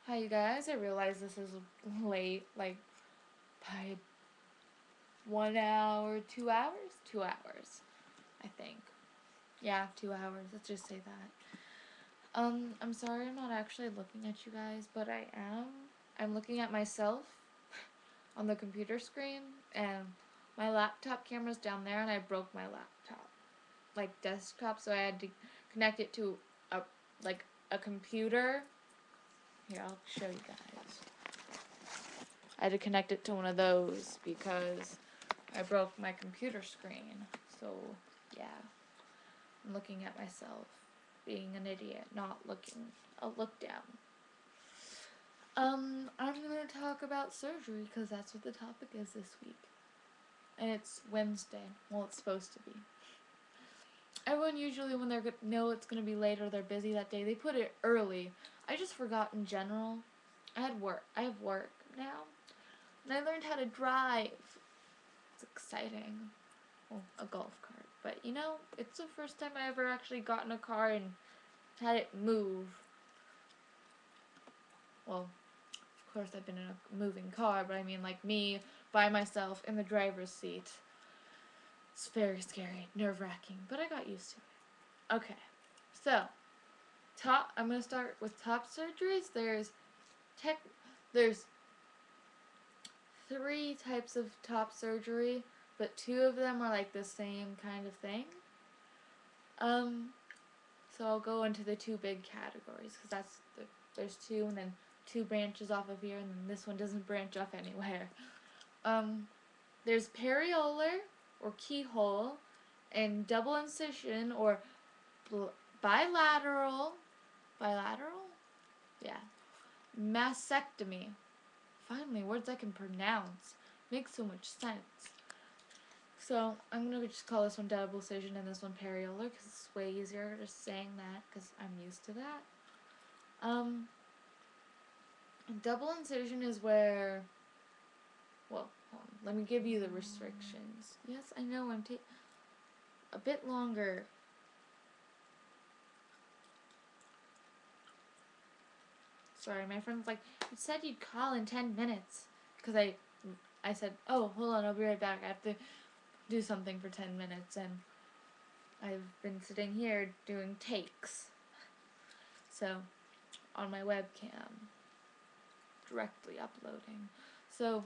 Hi you guys, I realize this is late, like by 1 hour, 2 hours? 2 hours, I think. Yeah, 2 hours, let's just say that. I'm sorry I'm not actually looking at you guys, but I am. I'm looking at myself on the computer screen, and my laptop camera's down there, and I broke my laptop. Like desktop, so I had to connect it to a, like, a computer. Here, I'll show you guys. I had to connect it to one of those because I broke my computer screen. So, yeah. I'm looking at myself being an idiot, not looking a look down. I'm going to talk about surgery because that's what the topic is this week. And it's Wednesday. Well, it's supposed to be. Everyone usually, when they know it's going to be late or they're busy that day, they put it early. I just forgot in general. I have work now. And I learned how to drive. It's exciting. Well, a golf cart. But, you know, it's the first time I ever actually got in a car and had it move. Well, of course I've been in a moving car, but I mean like me by myself in the driver's seat. It's very scary, nerve-wracking, but I got used to it. Okay, so I'm gonna start with top surgeries. There's 3 types of top surgery, but 2 of them are like the same kind of thing. So I'll go into the 2 big categories because there's 2 and then 2 branches off of here, and then this one doesn't branch off anywhere. There's periolar or keyhole, and double incision or bilateral, yeah, mastectomy. Finally, words I can pronounce. Makes so much sense. So I'm gonna just call this one double incision and this one periolar because it's way easier just saying that because I'm used to that. Double incision is where, well, hold on, let me give you the restrictions. Yes, I know I'm taking a bit longer. Sorry, my friend's like, you said you'd call in 10 minutes. Because I said, oh, hold on, I'll be right back. I have to do something for 10 minutes. And I've been sitting here doing takes. So, on my webcam. Directly uploading. So,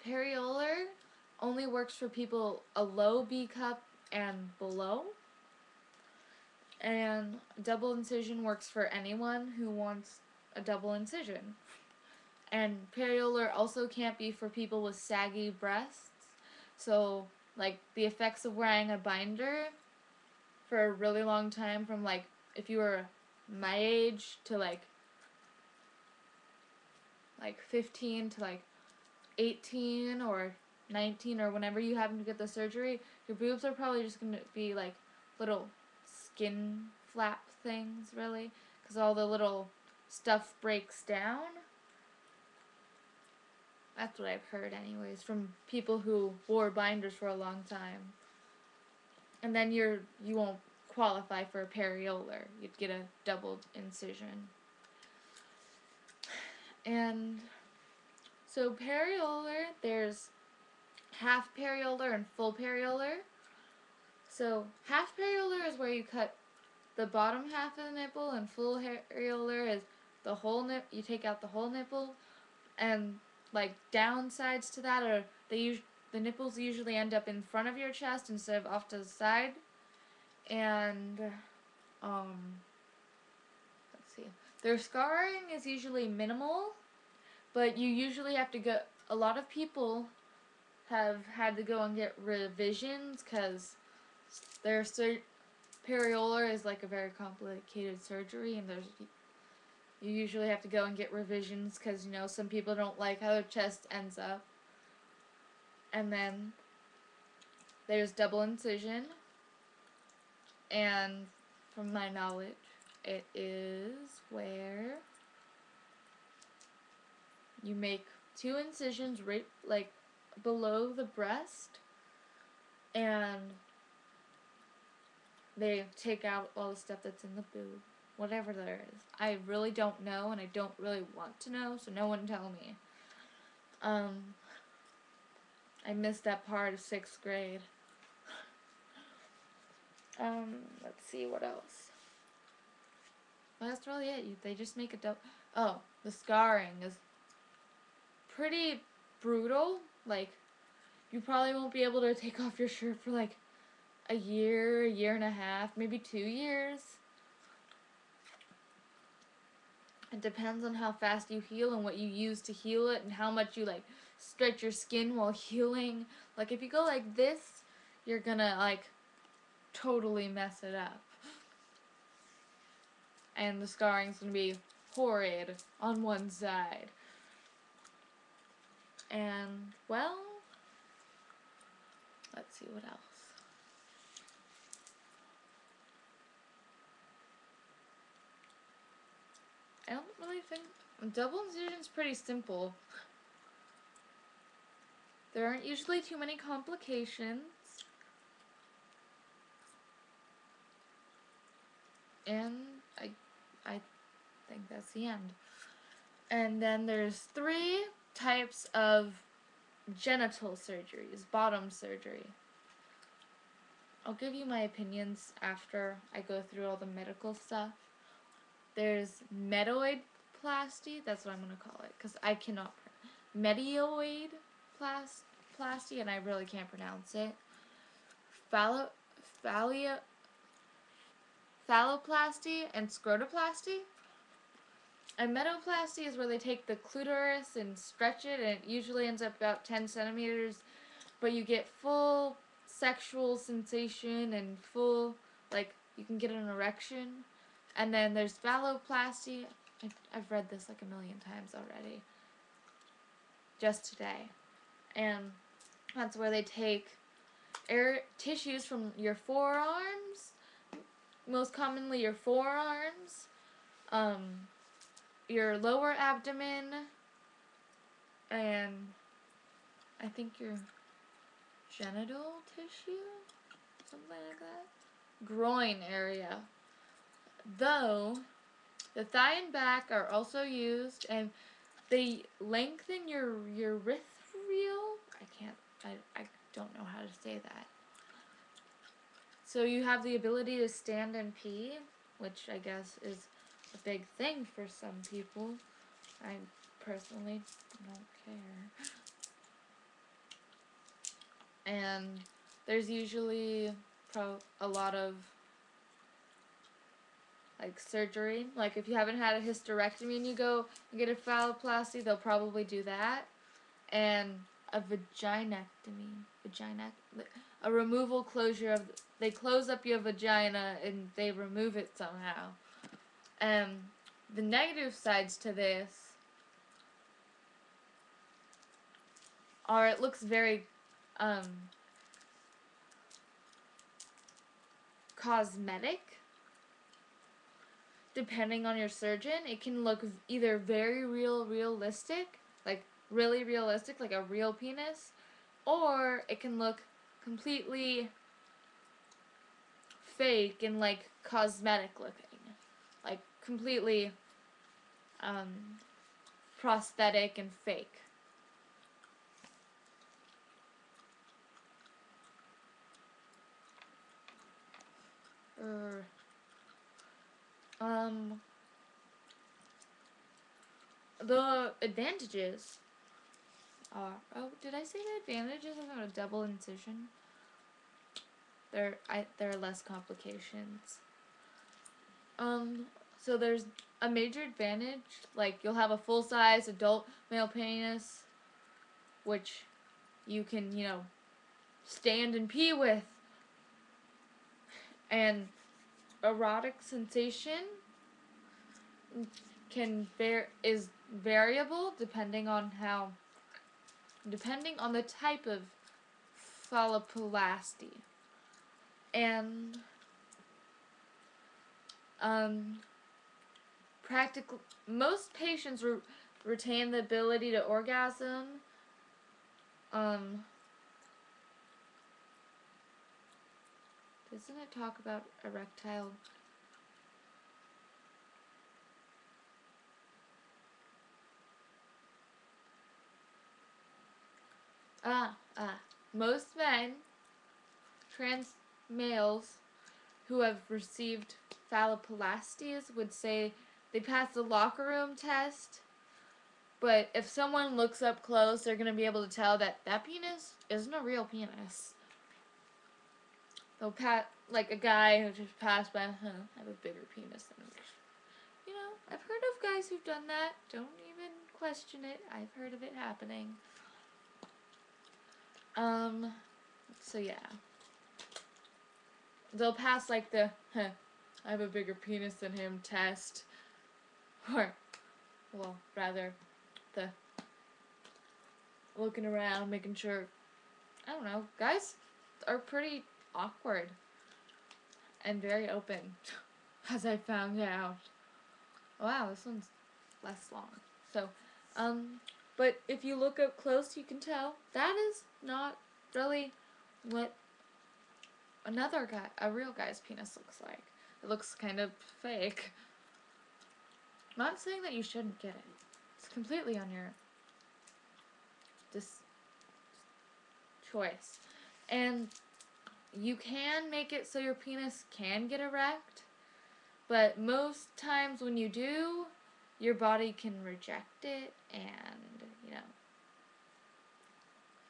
periolar only works for people a low B cup and below. And double incision works for anyone who wants a double incision. And periolar also can't be for people with saggy breasts. So, like, the effects of wearing a binder for a really long time from, like, if you were my age to, like 15 to, like, 18 or 19 or whenever you happen to get the surgery, your boobs are probably just going to be, like, little skin flap things, really, because all the little stuff breaks down. That's what I've heard anyways, from people who wore binders for a long time. And then you won't qualify for a periolar. You'd get a doubled incision. And so periolar, there's half periolar and full periolar. So half periolar is where you cut the bottom half of the nipple, and full periolar is the whole you take out the whole nipple. And like downsides to that are the nipples usually end up in front of your chest instead of off to the side. And let's see, their scarring is usually minimal, but you usually have to go. A lot of people have had to go and get revisions because their periolar is like a very complicated surgery, and you usually have to go and get revisions because, you know, some people don't like how their chest ends up. And then there's double incision, and from my knowledge, it is where you make 2 incisions right, like, below the breast, and they take out all the stuff that's in the boob. whatever there is. I really don't know, and I don't really want to know, so no one tell me. I missed that part of 6th grade. Let's see what else. Well, that's really it. They just make a double. Oh, the scarring is pretty brutal. Like, you probably won't be able to take off your shirt for like a year and a half, maybe 2 years. It depends on how fast you heal and what you use to heal it and how much you like stretch your skin while healing. Like, if you go like this, you're gonna like totally mess it up. And the scarring's gonna be horrid on one side. And, well, let's see what else. I don't really think double incision's pretty simple. There aren't usually too many complications. And I think that's the end. And then there's 3 types of genital surgeries, bottom surgery. I'll give you my opinions after I go through all the medical stuff. There's medoidplasty, that's what I'm going to call it, because I cannot medioidplasty, and I really can't pronounce it. Phalloplasty and scrotoplasty. And medoplasty is where they take the clitoris and stretch it, and it usually ends up about 10 centimeters, but you get full sexual sensation and full, like, you can get an erection. And then there's phalloplasty. I've read this like a million times already, just today. And that's where they take tissues from your forearms, most commonly your forearms, your lower abdomen, and I think your genital tissue, something like that, groin area. Though the thigh and back are also used, and they lengthen your urethral. I don't know how to say that. So you have the ability to stand and pee, which I guess is a big thing for some people. I personally don't care. And there's usually a lot of like surgery. Like, if you haven't had a hysterectomy and you go and get a phalloplasty, they'll probably do that. And a vaginectomy. A removal closure of, they close up your vagina and they remove it somehow. The negative sides to this are it looks very cosmetic. Depending on your surgeon, it can look either very realistic, like really realistic, like a real penis, or it can look completely fake and like cosmetic looking, like completely prosthetic and fake. The advantages are, oh, did I say the advantages of a double incision? There are less complications. So there's a major advantage, like you'll have a full-size adult male penis, which you can, stand and pee with. And erotic sensation is variable depending on the type of phalloplasty. And most patients retain the ability to orgasm. Doesn't it talk about erectile? Most men, trans males, who have received phalloplasties would say they passed the locker room test, but if someone looks up close, they're going to be able to tell that that penis isn't a real penis. They'll pat, like a guy who just passed by, I have a bigger penis than me. You know, I've heard of guys who've done that. Don't even question it. I've heard of it happening. So yeah. They'll pass like the, I have a bigger penis than him test. Or, well, rather, the looking around, making sure, I don't know, guys are pretty awkward and very open, as I found out. Wow, this one's less long. So, but if you look up close, you can tell that is not really what another guy, a real guy's penis looks like. It looks kind of fake. I'm not saying that you shouldn't get it. It's completely on your choice. And you can make it so your penis can get erect, but most times when you do, your body can reject it and, you know,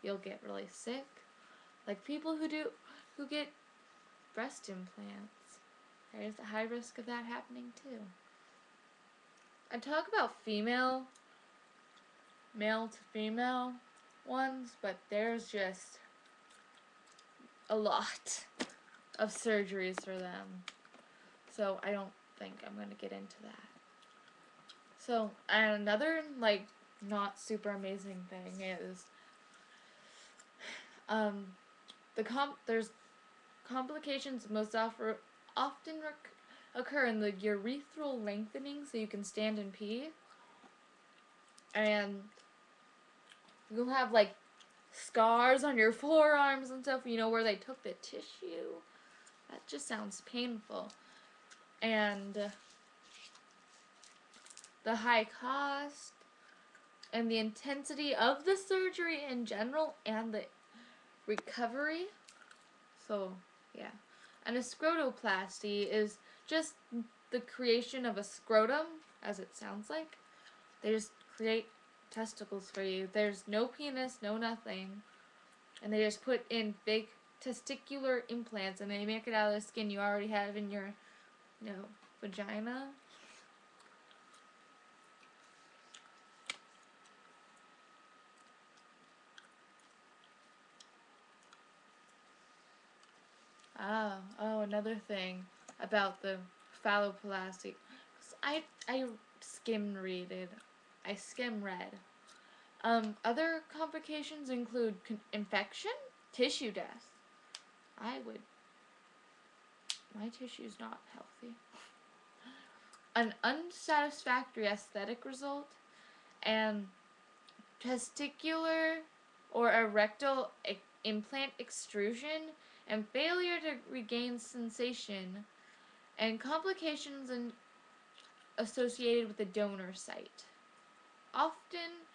you'll get really sick. Like people who get breast implants. There's a high risk of that happening too. I talk about male to female ones, but there's just a lot of surgeries for them. So I don't think I'm going to get into that. So, and another, like, not super amazing thing is, there's complications most often occur in the urethral lengthening, so you can stand and pee. And you'll have, like, scars on your forearms and stuff, you know, where they took the tissue. That just sounds painful. And the high cost and the intensity of the surgery in general and the recovery. So, yeah. And a scroplasty is just the creation of a scrotum, as it sounds like. They just create testicles for you. There's no penis, no nothing. And they just put in big testicular implants and they make it out of the skin you already have in your, you know, vagina. Another thing about the phalloplasty. I skim read. Other complications include infection, tissue death. My tissue's not healthy. An unsatisfactory aesthetic result, and testicular or erectile implant extrusion, and failure to regain sensation, and complications associated with the donor site. Often,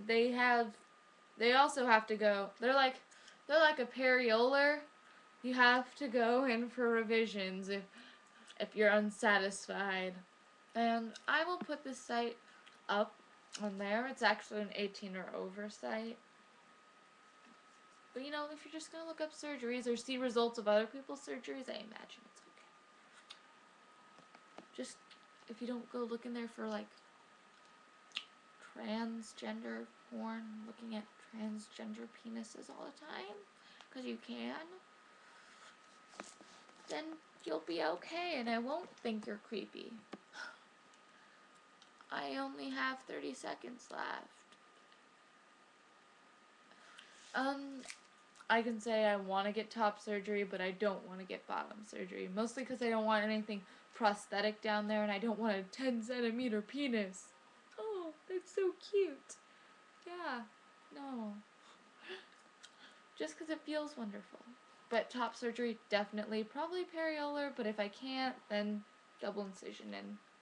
they also have to go. They're like a periolar. You have to go in for revisions if you're unsatisfied. And I will put this site up on there. It's actually an 18 or over site. But, you know, if you're just going to look up surgeries or see results of other people's surgeries, I imagine it's okay. Just, if you don't go looking there for, like, transgender porn, looking at transgender penises all the time, because you can, then you'll be okay, and I won't think you're creepy. I only have 30 seconds left. I can say I want to get top surgery, but I don't want to get bottom surgery. Mostly because I don't want anything prosthetic down there, and I don't want a 10-centimeter penis. Oh, that's so cute. Yeah, no. Just because it feels wonderful. But top surgery, definitely. Probably periolar, but if I can't, then double incision and